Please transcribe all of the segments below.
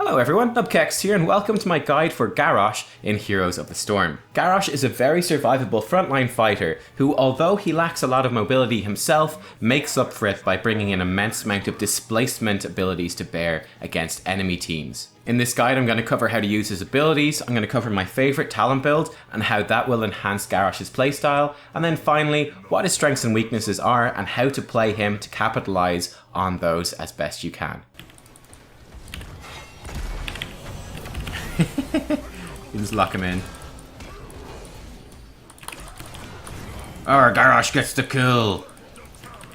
Hello everyone, Nubkeks here and welcome to my guide for Garrosh in Heroes of the Storm. Garrosh is a very survivable frontline fighter who, although he lacks a lot of mobility himself, makes up for it by bringing an immense amount of displacement abilities to bear against enemy teams. In this guide I'm going to cover how to use his abilities, I'm going to cover my favourite talent build and how that will enhance Garrosh's playstyle, and then finally what his strengths and weaknesses are and how to play him to capitalise on those as best you can. You just lock him in. Garrosh gets the kill.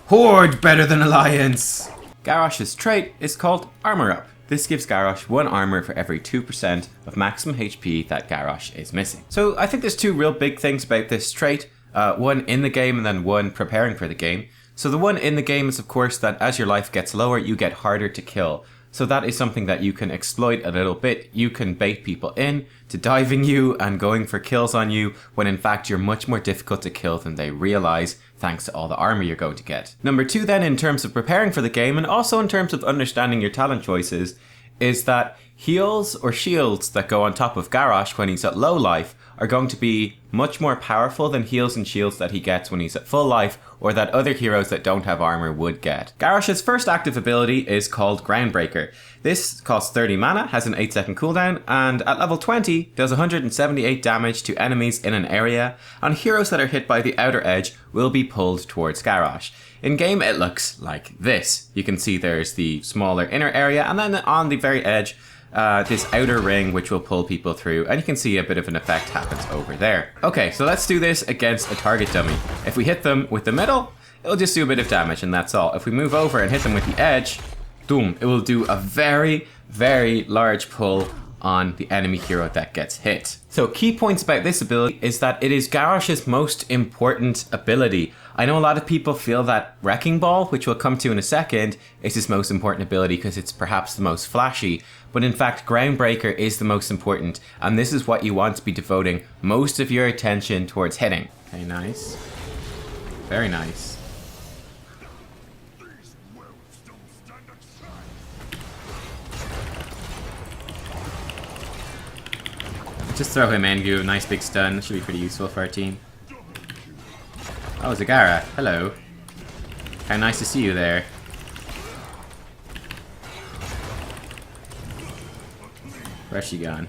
Horde better than Alliance. Garrosh's trait is called Armor Up. This gives Garrosh 1 armor for every 2% of maximum HP that Garrosh is missing. So I think there's two real big things about this trait. One in the game and then one preparing for the game. So the one in the game is of course that as your life gets lower, you get harder to kill. So that is something that you can exploit a little bit. You can bait people in to diving you and going for kills on you when in fact you're much more difficult to kill than they realize thanks to all the armor you're going to get. Number 2 then, in terms of preparing for the game and also in terms of understanding your talent choices, is that heals or shields that go on top of Garrosh when he's at low life are going to be much more powerful than heals and shields that he gets when he's at full life or that other heroes that don't have armor would get. Garrosh's first active ability is called Groundbreaker. This costs 30 mana, has an 8-second cooldown, and at level 20 does 178 damage to enemies in an area, and heroes that are hit by the outer edge will be pulled towards Garrosh. In game it looks like this. You can see there's the smaller inner area and then on the very edge this outer ring which will pull people through, and you can see a bit of an effect happens over there. Okay, so let's do this against a target dummy. If we hit them with the middle, it'll just do a bit of damage and that's all. If we move over and hit them with the edge, boom, it will do a very, very large pull on the enemy hero that gets hit. So key points about this ability is that it is Garrosh's most important ability. I know a lot of people feel that Wrecking Ball, which we'll come to in a second, is his most important ability because it's perhaps the most flashy, but in fact Groundbreaker is the most important, and this is what you want to be devoting most of your attention towards hitting. Okay, nice. Very nice. Just throw him in, give him a nice big stun. That should be pretty useful for our team. Oh, Zagara. Hello. How nice to see you there. Where's she gone?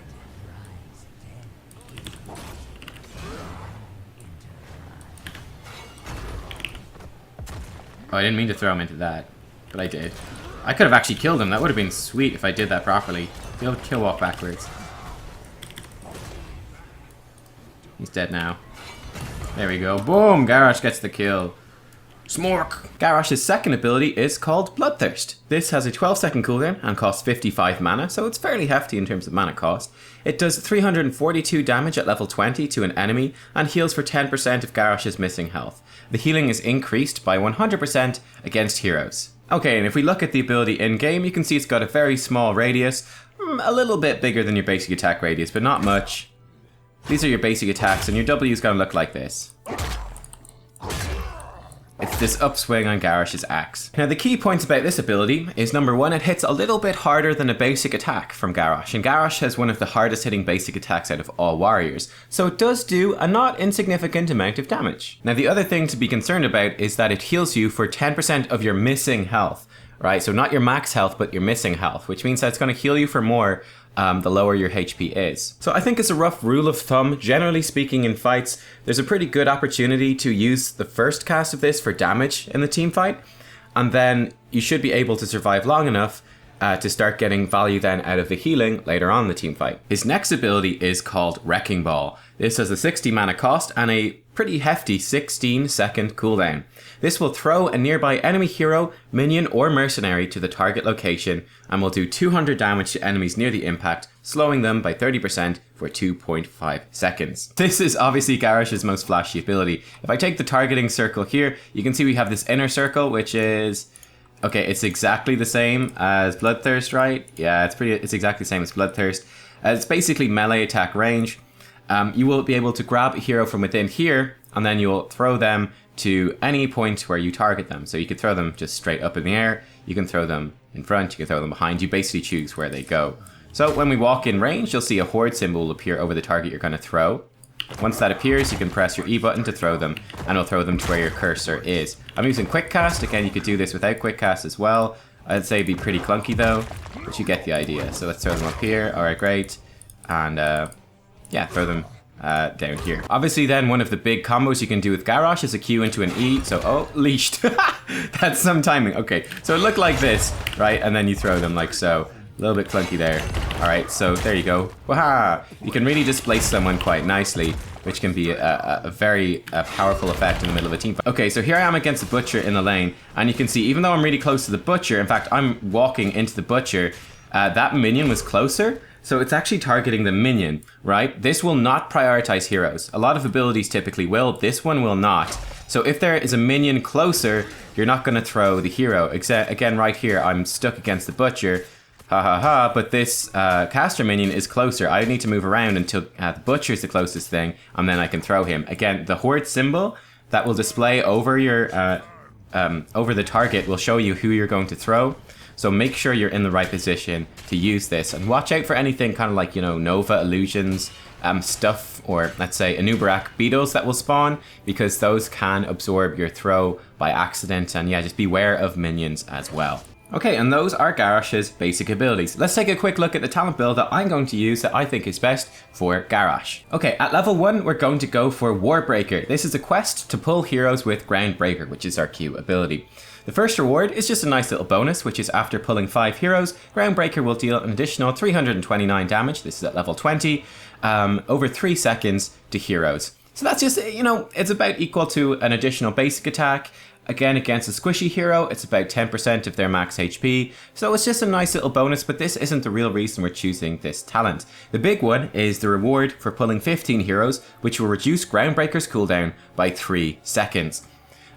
Oh, I didn't mean to throw him into that, but I did. I could have actually killed him. That would have been sweet if I did that properly. Be able to kill walk backwards. He's dead now. There we go. Boom! Garrosh gets the kill. Smork! Garrosh's second ability is called Bloodthirst. This has a 12-second cooldown and costs 55 mana, so it's fairly hefty in terms of mana cost. It does 342 damage at level 20 to an enemy and heals for 10% of Garrosh's missing health. The healing is increased by 100% against heroes. Okay, and if we look at the ability in-game, you can see it's got a very small radius, a little bit bigger than your basic attack radius, but not much. These are your basic attacks, and your W is going to look like this. It's this upswing on Garrosh's axe. Now the key points about this ability is number 1, it hits a little bit harder than a basic attack from Garrosh, and Garrosh has one of the hardest hitting basic attacks out of all warriors, so it does do a not insignificant amount of damage. Now the other thing to be concerned about is that it heals you for 10% of your missing health, right? So not your max health, but your missing health, which means that it's going to heal you for more the lower your HP is. So I think as a rough rule of thumb, generally speaking in fights, there's a pretty good opportunity to use the first cast of this for damage in the team fight, and then you should be able to survive long enough to start getting value then out of the healing later on in the team fight. His next ability is called Wrecking Ball. This has a 60 mana cost and a pretty hefty 16-second cooldown. This will throw a nearby enemy hero, minion or mercenary to the target location and will do 200 damage to enemies near the impact, slowing them by 30% for 2.5 seconds. This is obviously Garrosh's most flashy ability. If I take the targeting circle here, you can see we have this inner circle which is... okay, it's exactly the same as Bloodthirst, right? Yeah, it's exactly the same as Bloodthirst. It's basically melee attack range. You will be able to grab a hero from within here, and then you'll throw them to any point where you target them. So you could throw them just straight up in the air, you can throw them in front, you can throw them behind, you basically choose where they go. So when we walk in range, you'll see a horde symbol will appear over the target you're going to throw. Once that appears, you can press your E button to throw them, and it'll throw them to where your cursor is. I'm using quick cast. Again, you could do this without quick cast as well. I'd say it'd be pretty clunky though, but you get the idea. So let's throw them up here. All right, great. And yeah, throw them down here. Obviously then one of the big combos you can do with Garrosh is a Q into an E. So, oh, leashed. That's some timing. Okay, so it looked like this, right? And then you throw them like so. A little bit clunky there. All right, so there you go. Waha! You can really displace someone quite nicely, which can be a very powerful effect in the middle of a team fight. Okay, so here I am against the Butcher in the lane, and you can see even though I'm really close to the Butcher, in fact, I'm walking into the Butcher, that minion was closer, so it's actually targeting the minion, right? This will not prioritize heroes. A lot of abilities typically will, this one will not. So if there is a minion closer, you're not going to throw the hero. Again, right here, I'm stuck against the Butcher. Ha ha ha, but this caster minion is closer. I need to move around until the Butcher is the closest thing, and then I can throw him. Again, the horde symbol that will display over your over the target will show you who you're going to throw. So make sure you're in the right position to use this, and watch out for anything kind of like, you know, Nova illusions, stuff, or let's say Anubarak beetles that will spawn, because those can absorb your throw by accident, and yeah, just beware of minions as well. Okay, and those are Garrosh's basic abilities. Let's take a quick look at the talent build that I'm going to use that I think is best for Garrosh. Okay, at level 1, we're going to go for Warbreaker. This is a quest to pull heroes with Groundbreaker, which is our Q ability. The first reward is just a nice little bonus, which is after pulling 5 heroes, Groundbreaker will deal an additional 329 damage, this is at level 20, over 3 seconds to heroes. So that's just, you know, it's about equal to an additional basic attack. Again, against a squishy hero, it's about 10% of their max HP, so it's just a nice little bonus, but this isn't the real reason we're choosing this talent. The big one is the reward for pulling 15 heroes, which will reduce Groundbreaker's cooldown by 3 seconds.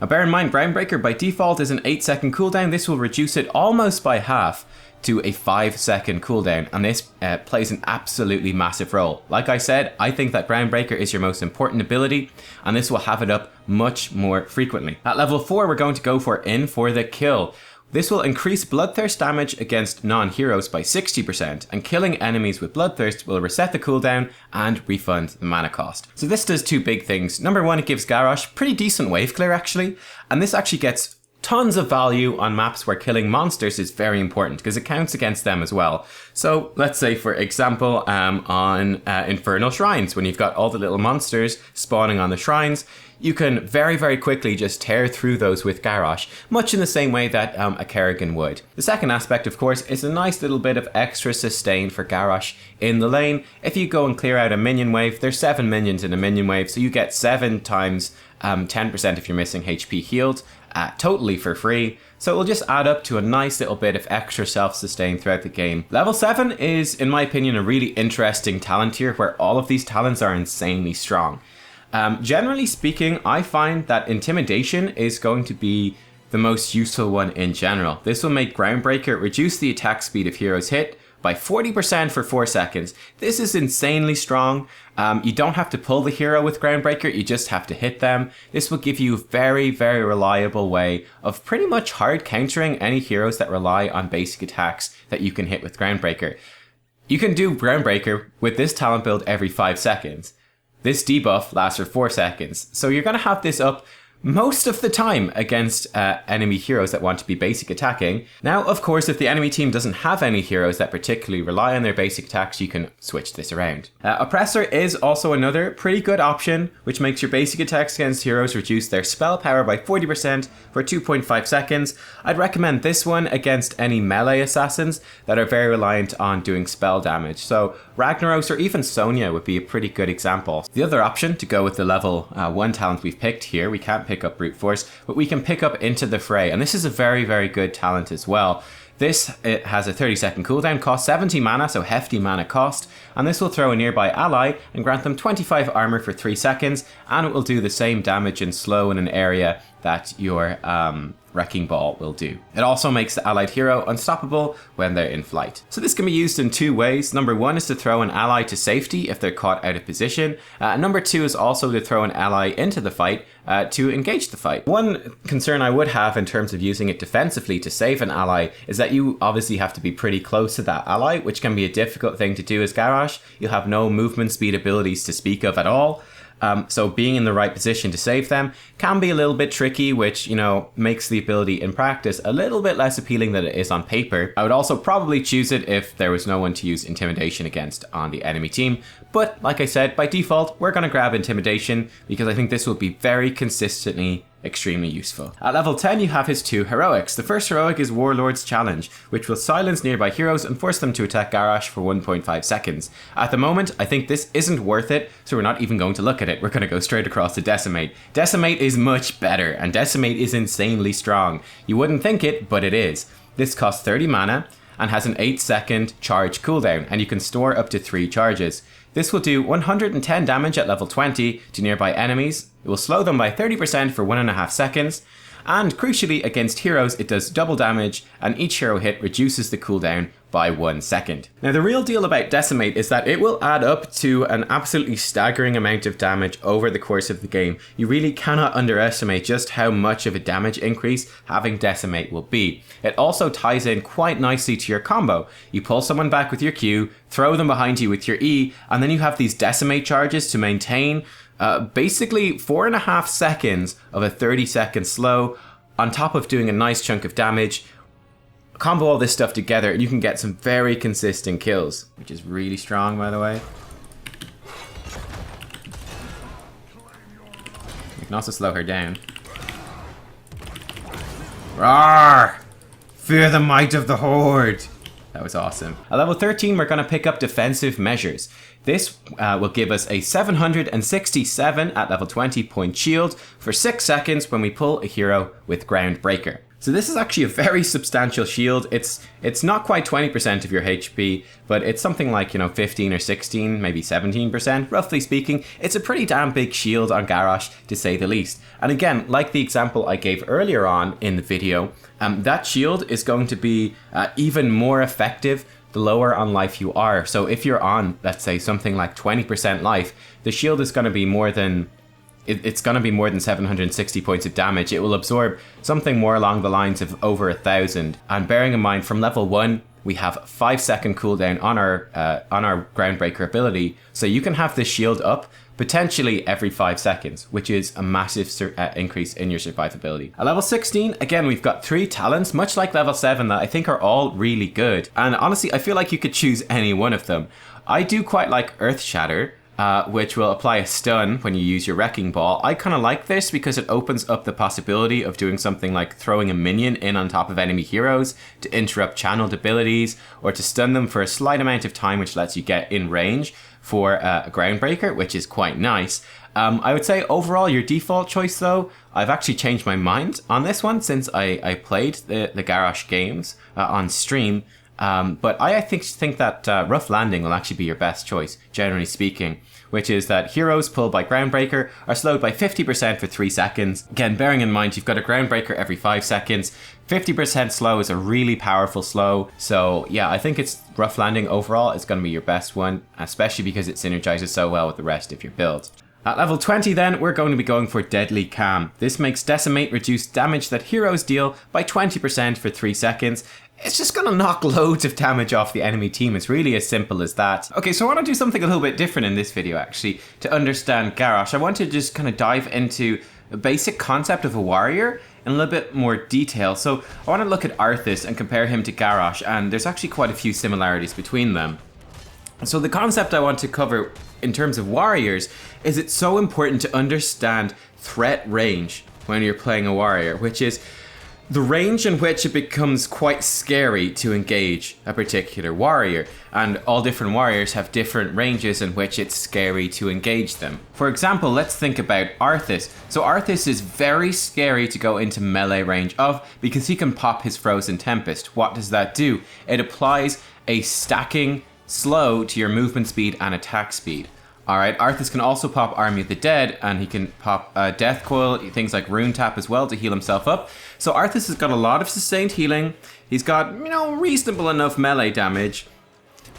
Now bear in mind, Groundbreaker by default is an 8-second cooldown. This will reduce it almost by half to a 5-second cooldown, and this plays an absolutely massive role. Like I said, I think that Groundbreaker is your most important ability, and this will have it up much more frequently. At level 4, we're going to go for In for the Kill. This will increase Bloodthirst damage against non-heroes by 60%, and killing enemies with Bloodthirst will reset the cooldown and refund the mana cost. So this does 2 big things. Number 1, it gives Garrosh pretty decent wave clear actually, and this actually gets tons of value on maps where killing monsters is very important because it counts against them as well. So let's say, for example, on Infernal Shrines, when you've got all the little monsters spawning on the shrines, you can very, very quickly just tear through those with Garrosh, much in the same way that a Kerrigan would. The second aspect, of course, is a nice little bit of extra sustain for Garrosh in the lane. If you go and clear out a minion wave, there's 7 minions in a minion wave, so you get 7 times 10% if you're missing HP healed, totally for free. So it will just add up to a nice little bit of extra self-sustain throughout the game. Level 7 is, in my opinion, a really interesting talent tier where all of these talents are insanely strong. Generally speaking, I find that Intimidation is going to be the most useful one in general. This will make Groundbreaker reduce the attack speed of heroes hit by 40% for 4 seconds. This is insanely strong. You don't have to pull the hero with Groundbreaker, you just have to hit them. This will give you a very, very reliable way of pretty much hard countering any heroes that rely on basic attacks that you can hit with Groundbreaker. You can do Groundbreaker with this talent build every 5 seconds. This debuff lasts for 4 seconds, so you're going to have this up most of the time against enemy heroes that want to be basic attacking. Now, of course, if the enemy team doesn't have any heroes that particularly rely on their basic attacks, you can switch this around. Oppressor is also another pretty good option, which makes your basic attacks against heroes reduce their spell power by 40% for 2.5 seconds. I'd recommend this one against any melee assassins that are very reliant on doing spell damage. So Ragnaros or even Sonya would be a pretty good example. The other option to go with the level 1 talent we've picked here, we can't pick up Brute Force, but we can pick up Into the Fray, and this is a very, very good talent as well. This, it has a 30-second cooldown, costs 70 mana, so hefty mana cost, and this will throw a nearby ally and grant them 25 armor for 3 seconds, and it will do the same damage and slow in an area that your Wrecking Ball will do. It also makes the allied hero unstoppable when they're in flight. So this can be used in 2 ways. Number 1 is to throw an ally to safety if they're caught out of position. Number 2 is also to throw an ally into the fight to engage the fight. One concern I would have in terms of using it defensively to save an ally is that you obviously have to be pretty close to that ally, which can be a difficult thing to do as Garrosh. You'll have no movement speed abilities to speak of at all. So being in the right position to save them can be a little bit tricky, which, you know, makes the ability in practice a little bit less appealing than it is on paper. I would also probably choose it if there was no one to use Intimidation against on the enemy team. But like I said, by default, we're going to grab Intimidation because I think this will be very consistently extremely useful. At level 10, you have his 2 heroics. The first heroic is Warlord's Challenge, which will silence nearby heroes and force them to attack Garrosh for 1.5 seconds. At the moment, I think this isn't worth it, so we're not even going to look at it. We're going to go straight across to Decimate. Decimate is much better, and Decimate is insanely strong. You wouldn't think it, but it is. This costs 30 mana and has an 8-second charge cooldown, and you can store up to 3 charges. This will do 110 damage at level 20 to nearby enemies. It will slow them by 30% for 1.5 seconds. And crucially, against heroes, it does double damage, and each hero hit reduces the cooldown by 1 second. Now, the real deal about Decimate is that it will add up to an absolutely staggering amount of damage over the course of the game. You really cannot underestimate just how much of a damage increase having Decimate will be. It also ties in quite nicely to your combo. You pull someone back with your Q, throw them behind you with your E, and then you have these Decimate charges to maintain basically 4.5 seconds of a 30-second slow, on top of doing a nice chunk of damage. Combo all this stuff together and you can get some very consistent kills, which is really strong, by the way. You can also slow her down. Roar! Fear the might of the Horde! That was awesome. At level 13, we're going to pick up defensive measures. This will give us a 767 at level 20 point shield for 6 seconds when we pull a hero with Groundbreaker. So this is actually a very substantial shield. It's not quite 20% of your HP, but it's something like, 15 or 16, maybe 17%, roughly speaking. It's a pretty damn big shield on Garrosh, to say the least. And again, like the example I gave earlier on in the video, that shield is going to be even more effective the lower on life you are. So if you're on, let's say, something like 20% life, the shield is going to be more than... It's going to be more than 760 points of damage. It will absorb something more along the lines of over 1,000. And bearing in mind, from level 1, we have 5-second cooldown on our Groundbreaker ability. So you can have this shield up potentially every 5 seconds, which is a massive increase in your survivability. At level 16, again, we've got 3 talents, much like level 7, that I think are all really good. And honestly, I feel like you could choose any one of them. I do quite like Earth Shatter, which will apply a stun when you use your Wrecking Ball. I kind of like this because it opens up the possibility of doing something like throwing a minion in on top of enemy heroes to interrupt channeled abilities, or to stun them for a slight amount of time, which lets you get in range for a Groundbreaker, which is quite nice. I would say overall your default choice though, I've actually changed my mind on this one since I played the Garrosh games on stream. But I think that Rough Landing will actually be your best choice, generally speaking, which is that heroes pulled by Groundbreaker are slowed by 50% for 3 seconds. Again, bearing in mind you've got a Groundbreaker every 5 seconds, 50% slow is a really powerful slow. So yeah, I think it's Rough Landing overall is going to be your best one, especially because it synergizes so well with the rest of your build. At level 20 then, we're going to be going for Deadly Calm. This makes Decimate reduce damage that heroes deal by 20% for 3 seconds. It's just going to knock loads of damage off the enemy team. It's really as simple as that. Okay, so I want to do something a little bit different in this video, actually, to understand Garrosh. I want to just kind of dive into a basic concept of a warrior in a little bit more detail. So I want to look at Arthas and compare him to Garrosh, and there's actually quite a few similarities between them. So the concept I want to cover in terms of warriors is it's so important to understand threat range when you're playing a warrior, which is the range in which it becomes quite scary to engage a particular warrior, and all different warriors have different ranges in which it's scary to engage them. For example, let's think about Arthas. So Arthas is very scary to go into melee range of because he can pop his Frozen Tempest. What does that do? It applies a stacking slow to your movement speed and attack speed. Alright, Arthas can also pop Army of the Dead, and he can pop Death Coil, things like Rune Tap as well to heal himself up. So Arthas has got a lot of sustained healing. He's got, reasonable enough melee damage,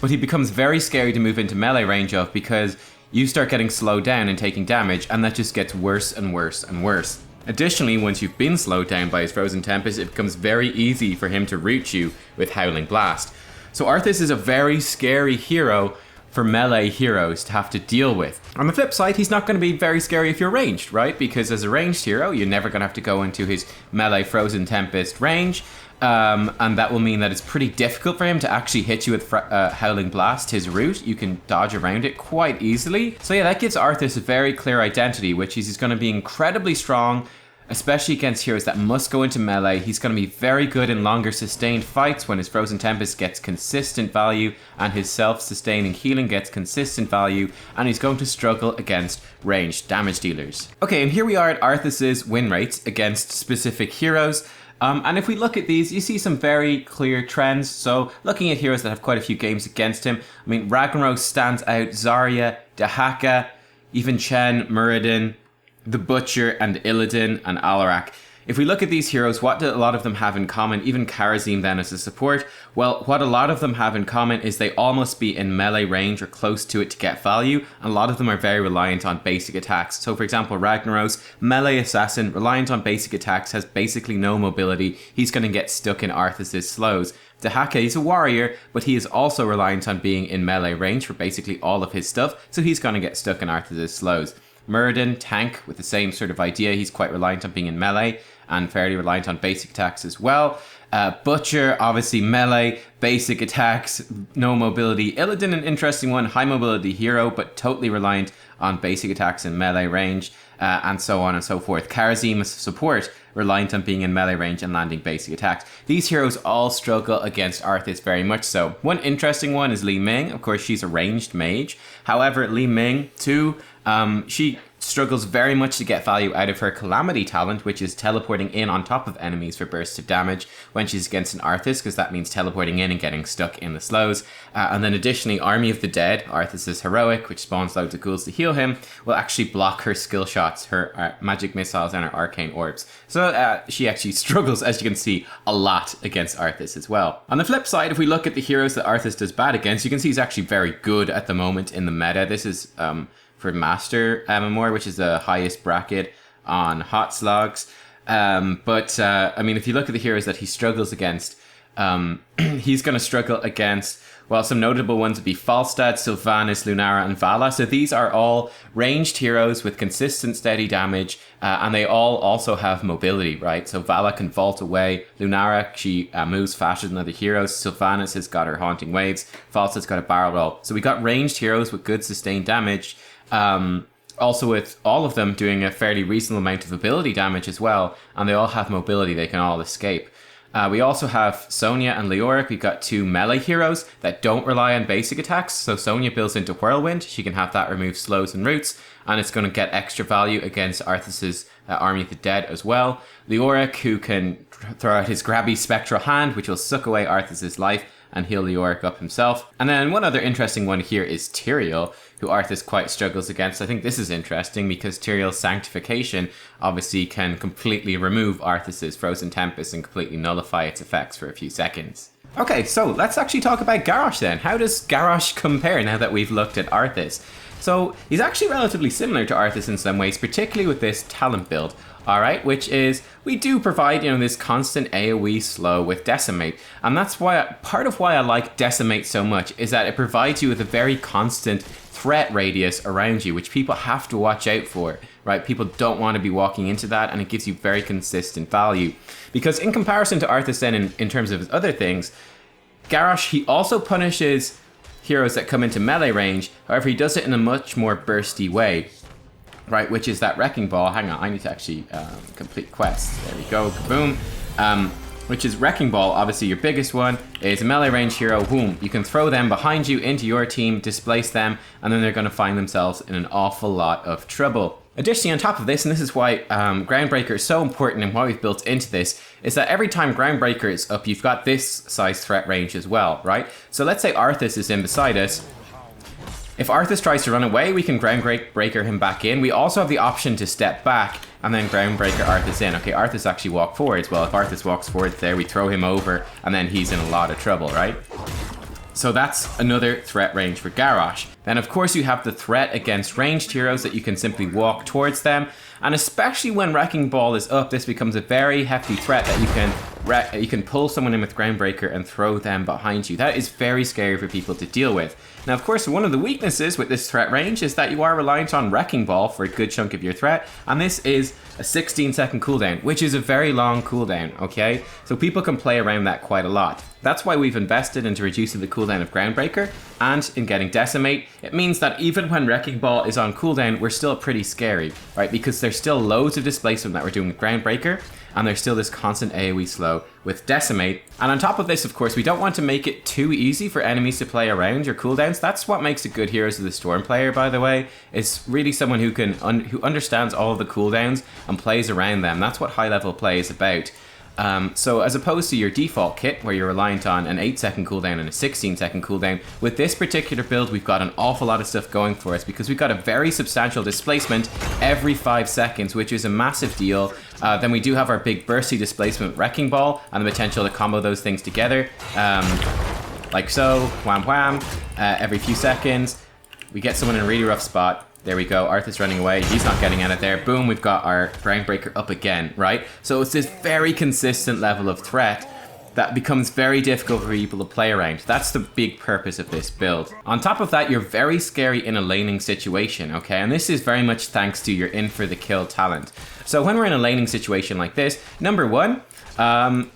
but he becomes very scary to move into melee range of because you start getting slowed down and taking damage, and that just gets worse and worse and worse. Additionally, once you've been slowed down by his Frozen Tempest, it becomes very easy for him to root you with Howling Blast. So Arthas is a very scary hero for melee heroes to have to deal with. On the flip side, he's not going to be very scary if you're ranged, right? Because as a ranged hero, you're never going to have to go into his melee Frozen Tempest range. And that will mean that it's pretty difficult for him to actually hit you with Howling Blast, his root. You can dodge around it quite easily. So yeah, that gives Arthas a very clear identity, which is he's going to be incredibly strong, especially against heroes that must go into melee. He's going to be very good in longer sustained fights when his Frozen Tempest gets consistent value and his self-sustaining healing gets consistent value, and he's going to struggle against ranged damage dealers. Okay, and here we are at Arthas's win rates against specific heroes. And if we look at these, you see some very clear trends. So looking at heroes that have quite a few games against him, I mean, Ragnaros stands out, Zarya, Dahaka, even Chen, Muradin, the Butcher, and Illidan, and Alarak. If we look at these heroes, what do a lot of them have in common? Even Kharazim then as a support. Well, what a lot of them have in common is they all must be in melee range or close to it to get value. And a lot of them are very reliant on basic attacks. So for example, Ragnaros, melee assassin, reliant on basic attacks, has basically no mobility. He's going to get stuck in Arthas's slows. Dahaka, he's a warrior, but he is also reliant on being in melee range for basically all of his stuff. So he's going to get stuck in Arthas's slows. Muradin, tank, with the same sort of idea. He's quite reliant on being in melee and fairly reliant on basic attacks as well. Butcher, obviously melee, basic attacks, no mobility. Illidan, an interesting one, high mobility hero, but totally reliant on basic attacks in melee range, and so on and so forth. Kharazim is support, reliant on being in melee range and landing basic attacks. These heroes all struggle against Arthas very much so. One interesting one is Li Ming. Of course, she's a ranged mage. However, Li Ming, too, she struggles very much to get value out of her Calamity talent, which is teleporting in on top of enemies for bursts of damage when she's against an Arthas, because that means teleporting in and getting stuck in the slows. And then additionally, Army of the Dead, Arthas's heroic, which spawns loads of ghouls to heal him, will actually block her skill shots, her magic missiles and her arcane orbs. So she actually struggles, as you can see, a lot against Arthas as well. On the flip side, if we look at the heroes that Arthas does bad against, you can see he's actually very good at the moment in the meta. This is for Master MMR, which is the highest bracket on Hot Slogs. I mean, if you look at the heroes that he struggles against, he's going to struggle against, well, some notable ones would be Falstad, Sylvanas, Lunara, and Vala. So these are all ranged heroes with consistent, steady damage, and they all also have mobility, right? So Vala can vault away. Lunara, she moves faster than other heroes. Sylvanas has got her Haunting Waves. Falstad's got a barrel roll. So we got ranged heroes with good sustained damage. Also with all of them doing a fairly reasonable amount of ability damage as well, and they all have mobility, they can all escape. We also have Sonya and Leoric. We've got two melee heroes that don't rely on basic attacks. So Sonya builds into Whirlwind, she can have that remove slows and roots, and it's going to get extra value against Arthas's Army of the Dead as well. Leoric, who can throw out his grabby spectral hand, which will suck away Arthas's life and heal Leoric up himself. And then one other interesting one here is Tyrael, who Arthas quite struggles against. I think this is interesting because Tyrael's Sanctification obviously can completely remove Arthas's Frozen Tempest and completely nullify its effects for a few seconds. Okay, so let's actually talk about Garrosh then. How does Garrosh compare now that we've looked at Arthas? So he's actually relatively similar to Arthas in some ways, particularly with this talent build. Alright, which is, we do provide, this constant AoE slow with Decimate. And that's why, part of why I like Decimate so much, is that it provides you with a very constant threat radius around you, which people have to watch out for, right? People don't want to be walking into that, and it gives you very consistent value. Because in comparison to Arthas then, in terms of his other things, Garrosh, he also punishes heroes that come into melee range, however he does it in a much more bursty way. Right, which is that Wrecking Ball. Hang on, I need to actually complete quests. There we go, kaboom. Which is Wrecking Ball, obviously your biggest one. Is a melee range hero, boom. You can throw them behind you into your team, displace them, and then they're going to find themselves in an awful lot of trouble. Additionally, on top of this, and this is why Groundbreaker is so important and why we've built into this, is that every time Groundbreaker is up, you've got this size threat range as well, right? So let's say Arthas is in beside us. If Arthas tries to run away, we can Groundbreaker him back in. We also have the option to step back and then Groundbreaker Arthas in. Okay, Arthas actually walked forwards. Well, if Arthas walks forwards there, we throw him over and then he's in a lot of trouble, right? So that's another threat range for Garrosh. Then of course you have the threat against ranged heroes that you can simply walk towards them. And especially when Wrecking Ball is up, this becomes a very hefty threat that you can pull someone in with Groundbreaker and throw them behind you. That is very scary for people to deal with. Now, of course, one of the weaknesses with this threat range is that you are reliant on Wrecking Ball for a good chunk of your threat, and this is a 16-second cooldown, which is a very long cooldown, okay? So people can play around that quite a lot. That's why we've invested into reducing the cooldown of Groundbreaker, and in getting Decimate. It means that even when Wrecking Ball is on cooldown, we're still pretty scary, right? Because there's still loads of displacement that we're doing with Groundbreaker, and there's still this constant AoE slow with Decimate. And on top of this, of course, we don't want to make it too easy for enemies to play around your cooldowns. That's what makes a good Heroes of the Storm player, by the way. It's really someone who who understands all of the cooldowns and plays around them. That's what high level play is about. So as opposed to your default kit where you're reliant on an 8-second cooldown and a 16-second cooldown, with this particular build we've got an awful lot of stuff going for us because we've got a very substantial displacement every 5 seconds, which is a massive deal. Then we do have our big bursty displacement Wrecking Ball and the potential to combo those things together, like so, wham wham, every few seconds. We get someone in a really rough spot. There we go, Arthas running away, he's not getting out of there. Boom, we've got our Groundbreaker up again, right? So it's this very consistent level of threat that becomes very difficult for people to play around. That's the big purpose of this build. On top of that, you're very scary in a laning situation, okay? And this is very much thanks to your in for the kill talent. So when we're in a laning situation like this, number one,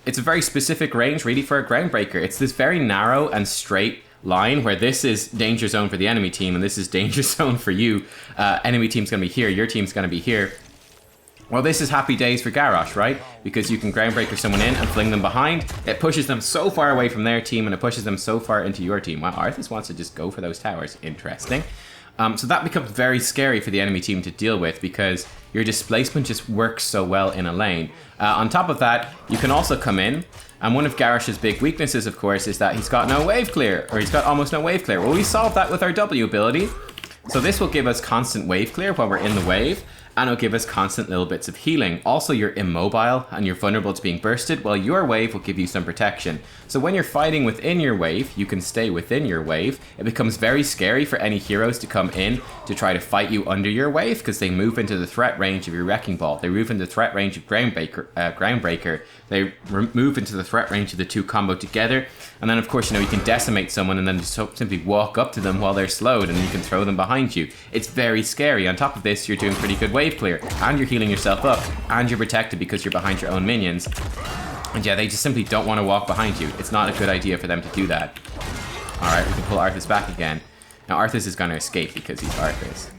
it's a very specific range really for a Groundbreaker. It's this very narrow and straight line where this is danger zone for the enemy team and this is danger zone for you. Enemy team's gonna be here, your team's gonna be here. Well, this is happy days for Garrosh, right? Because you can Groundbreaker someone in and fling them behind. It pushes them so far away from their team and it pushes them so far into your team. Wow, Arthas wants to just go for those towers. Interesting. So that becomes very scary for the enemy team to deal with because your displacement just works so well in a lane. On top of that, you can also come in, and one of Garrosh's big weaknesses, of course, is that he's got no wave clear, or he's got almost no wave clear. Well, we solved that with our W ability. So this will give us constant wave clear while we're in the wave, and it'll give us constant little bits of healing. Also, you're immobile and you're vulnerable to being bursted, while your wave will give you some protection. So when you're fighting within your wave, you can stay within your wave. It becomes very scary for any heroes to come in to try to fight you under your wave, because they move into the threat range of your Wrecking Ball. They move into the threat range of Groundbreaker. They move into the threat range of the two combo together. And then, of course, you can decimate someone and then just simply walk up to them while they're slowed and you can throw them behind you. It's very scary. On top of this, you're doing pretty good wave clear and you're healing yourself up and you're protected because you're behind your own minions. And yeah, they just simply don't want to walk behind you. It's not a good idea for them to do that. Alright, we can pull Arthas back again. Now, Arthas is going to escape because he's Arthas.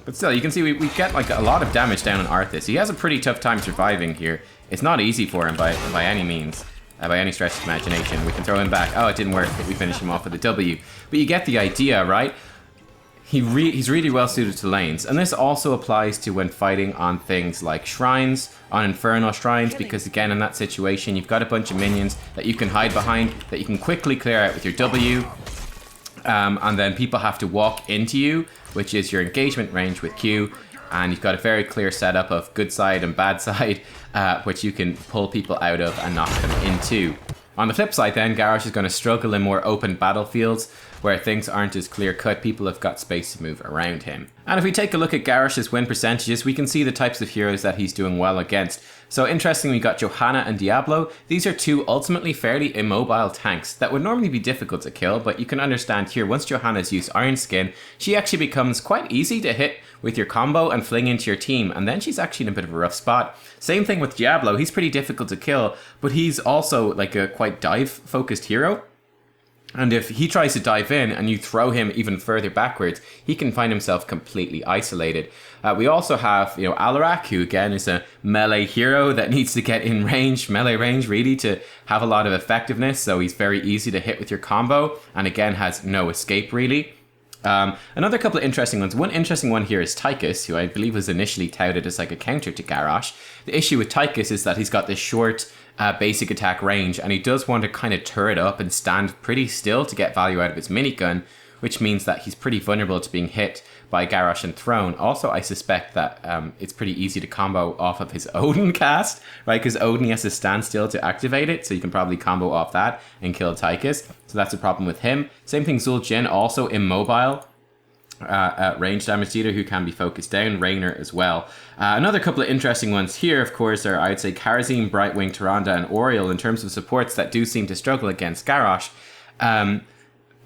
But still, you can see we get like a lot of damage down on Arthas. He has a pretty tough time surviving here. It's not easy for him by any means. By any stretch of imagination. We can throw him back. Oh, it didn't work, but we finish him off with a W. But you get the idea, right? He's really well suited to lanes. And this also applies to when fighting on things like shrines, on Infernal shrines, because again, in that situation, you've got a bunch of minions that you can hide behind, that you can quickly clear out with your W. And then people have to walk into you, which is your engagement range with Q. And you've got a very clear setup of good side and bad side, which you can pull people out of and knock them into. On the flip side then, Garrosh is going to struggle in more open battlefields where things aren't as clear cut. People have got space to move around him. And if we take a look at Garrosh's win percentages, we can see the types of heroes that he's doing well against. So interestingly, we got Johanna and Diablo. These are two ultimately fairly immobile tanks that would normally be difficult to kill, but you can understand here, once Johanna's used Iron Skin, she actually becomes quite easy to hit with your combo and fling into your team, and then she's actually in a bit of a rough spot. Same thing with Diablo. He's pretty difficult to kill, but he's also like a quite dive-focused hero. And if he tries to dive in and you throw him even further backwards, he can find himself completely isolated. We also have, Alarak, who again is a melee hero that needs to get in range, melee range really, to have a lot of effectiveness. So he's very easy to hit with your combo, and again has no escape really. Another couple of interesting ones. One interesting one here is Tychus, who I believe was initially touted as like a counter to Garrosh. The issue with Tychus is that he's got this short basic attack range, and he does want to kind of turret up and stand pretty still to get value out of his minigun, which means that he's pretty vulnerable to being hit by Garrosh and thrown. Also, I suspect that it's pretty easy to combo off of his Odin cast, right? Because Odin has to stand still to activate it, so you can probably combo off that and kill Tychus. So that's a problem with him. Same thing, Zul'jin, also immobile. Range damage dealer who can be focused down. Raynor as well. Another couple of interesting ones here, of course, are, I would say, Kharazim, Brightwing, Tyrande, and Oriel in terms of supports that do seem to struggle against Garrosh.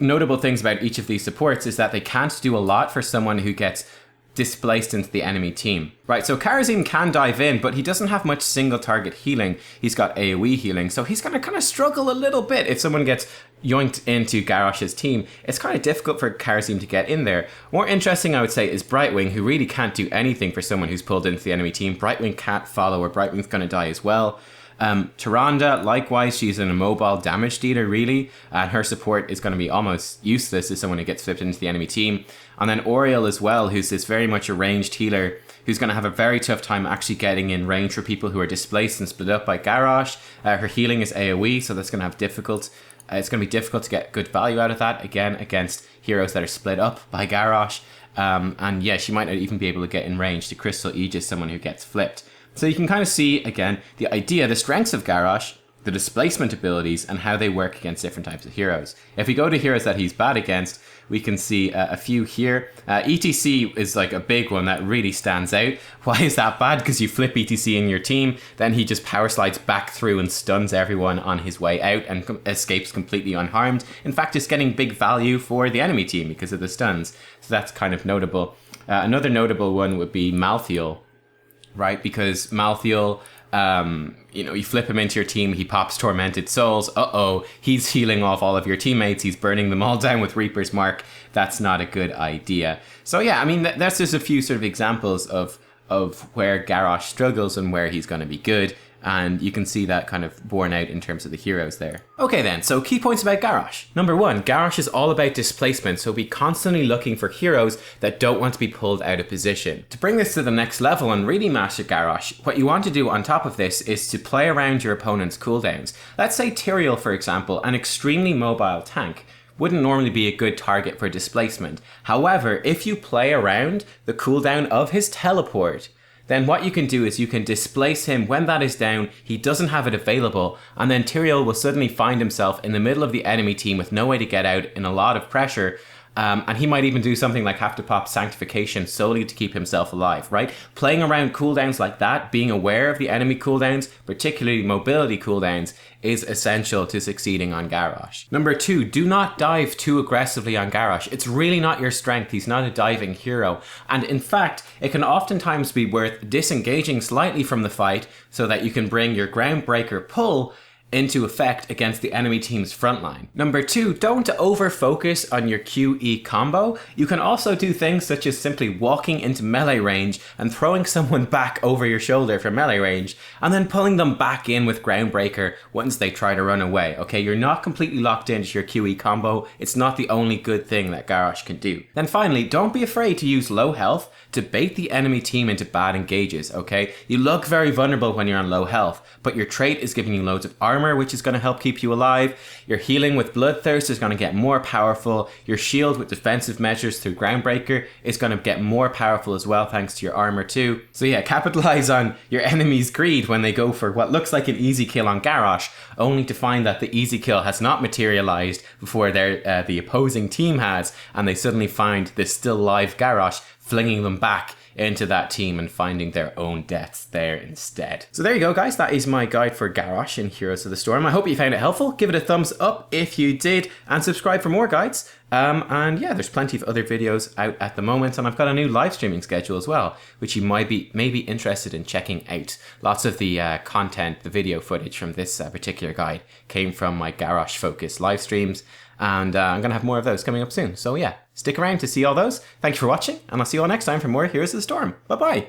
Notable things about each of these supports is that they can't do a lot for someone who gets displaced into the enemy team. Right, so Kharazim can dive in, but he doesn't have much single target healing. He's got AoE healing, so he's gonna kind of struggle a little bit if someone gets yoinked into Garrosh's team. It's kind of difficult for Kharazim to get in there. More interesting, I would say, is Brightwing, who really can't do anything for someone who's pulled into the enemy team. Brightwing can't follow, or Brightwing's gonna die as well. Tyrande, likewise, she's an immobile damage dealer, really, and her support is going to be almost useless as someone who gets flipped into the enemy team. And then Oriel as well, who's this very much a ranged healer, who's going to have a very tough time actually getting in range for people who are displaced and split up by Garrosh. Her healing is AoE, so that's going to have it's going to be difficult to get good value out of that, again, against heroes that are split up by Garrosh. And yeah, she might not even be able to get in range to Crystal Aegis someone who gets flipped. So you can kind of see, again, the idea, the strengths of Garrosh, the displacement abilities, and how they work against different types of heroes. If we go to heroes that he's bad against, we can see a few here. ETC is like a big one that really stands out. Why is that bad? Because you flip ETC in your team, then he just power slides back through and stuns everyone on his way out and escapes completely unharmed. In fact, it's getting big value for the enemy team because of the stuns. So that's kind of notable. Another notable one would be Malthael. Right, because Malthael, you flip him into your team, he pops Tormented Souls. He's healing off all of your teammates. He's burning them all down with Reaper's Mark. That's not a good idea. So yeah, I mean, that's just a few sort of examples of where Garrosh struggles and where he's going to be good. And you can see that kind of borne out in terms of the heroes there. Okay then, so key points about Garrosh. Number one, Garrosh is all about displacement, so be constantly looking for heroes that don't want to be pulled out of position. To bring this to the next level and really master Garrosh, what you want to do on top of this is to play around your opponent's cooldowns. Let's say Tyrael, for example, an extremely mobile tank, wouldn't normally be a good target for displacement. However, if you play around the cooldown of his teleport, then what you can do is you can displace him when that is down, he doesn't have it available, and then Tyrael will suddenly find himself in the middle of the enemy team with no way to get out, in a lot of pressure, and he might even do something like have to pop Sanctification solely to keep himself alive, right? Playing around cooldowns like that, being aware of the enemy cooldowns, particularly mobility cooldowns, is essential to succeeding on Garrosh. Number two, do not dive too aggressively on Garrosh. It's really not your strength. He's not a diving hero. And in fact, it can oftentimes be worth disengaging slightly from the fight so that you can bring your Groundbreaker pull into effect against the enemy team's frontline. Number two, don't over-focus on your QE combo. You can also do things such as simply walking into melee range and throwing someone back over your shoulder for melee range, and then pulling them back in with Groundbreaker once they try to run away. Okay, you're not completely locked into your QE combo. It's not the only good thing that Garrosh can do. Then finally, don't be afraid to use low health to bait the enemy team into bad engages, okay? You look very vulnerable when you're on low health, but your trait is giving you loads of armor, which is going to help keep you alive. Your healing with Bloodthirst is going to get more powerful. Your shield with defensive measures through Groundbreaker is going to get more powerful as well, thanks to your armor too. So yeah, capitalize on your enemy's greed when they go for what looks like an easy kill on Garrosh, only to find that the easy kill has not materialized before the opposing team has, and they suddenly find this still live Garrosh, flinging them back into that team and finding their own deaths there instead. So there you go, guys. That is my guide for Garrosh in Heroes of the Storm. I hope you found it helpful. Give it a thumbs up if you did, and subscribe for more guides. And yeah, there's plenty of other videos out at the moment, and I've got a new live streaming schedule as well, which you might be maybe interested in checking out. Lots of the content, the video footage from this particular guide came from my Garrosh focused live streams, and I'm going to have more of those coming up soon. So yeah, stick around to see all those. Thanks for watching, and I'll see you all next time for more Heroes of the Storm. Bye-bye!